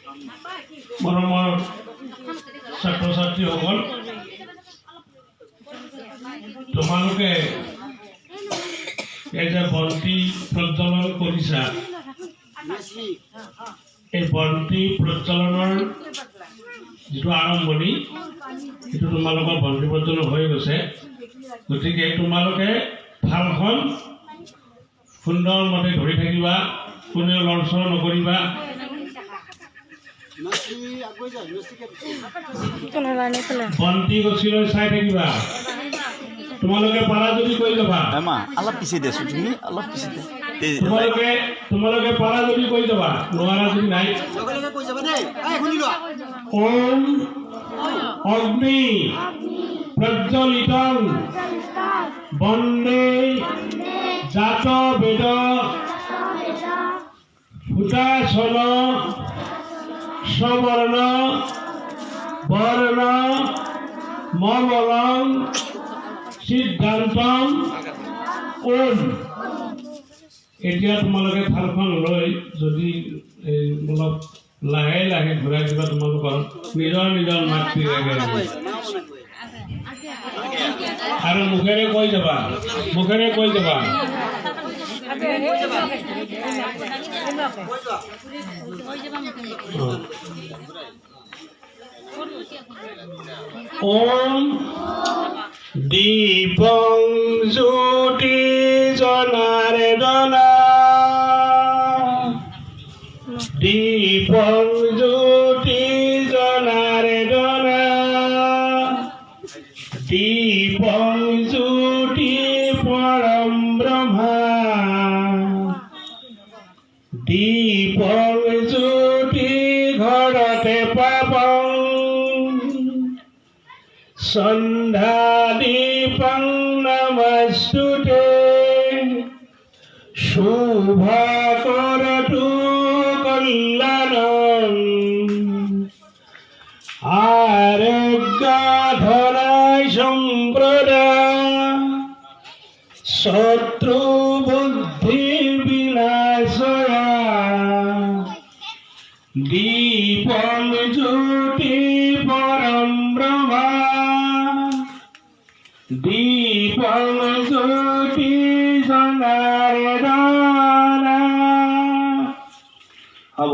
মৰমৰ ছাত্ৰ ছাত্ৰীসকল, তোমালোকে এই যে বন্তি প্ৰজ্বলন কৰিছা, এই বন্তি প্ৰজ্বলনৰ যিটো আৰম্ভণি সেইটো তোমালোকৰ বন্তি প্ৰজ্বলন হৈ গৈছে। গতিকে তোমালোকে থালখন সুন্দৰমতে ধৰি থাকিবা, কোনেও লৰচৰ নকৰিবা। বন্তি গছিলৈ চাই থাকিবা। তোমালোকে পাৰা যদি কৈ যাবা, অলপ পিছে দিয়াচোন, তুমি অলপ পিছে তোমালোকে পাৰা যদি কৈ যাবা, নোৱাৰা যদি নাই। ওম অগ্নি প্ৰজ্বলিতং বন্দে জাত বেদ হুতাশন সবর্ণ বর্ণ মমলং সিদ্ধান্তম ওম। এতিয়া তোমালোকে থালখন লৈ যদি অলপ লাহে লাহে ঘূৰাই দিবা, তোমালোকৰ নিজৰ নিজৰ মাতৃ আৰু মুখেৰে কৈ যাবা, মুখেৰে কৈ যাবা। ওম দীপং জ্যোতি জনাৰ্দনা দীপং জ্যোতি জনাৰ্দনা দীপং জ্যোতি পৰম ব্ৰহ্মা দীপং জ্যোতি ঘৰতে পাবং সন্ধ্যা দীপং নমস্তুতে শুভা কৰতু কল্যাণং আৰোগ্য ধনায় সম্প্ৰদা শত্ৰু বুদ্ধি বিনাশয়া দীপং জ্যোতি পৰম ব্ৰহ্মা দীপং জ্যোতি জনাৰ্দনা। হ'ব।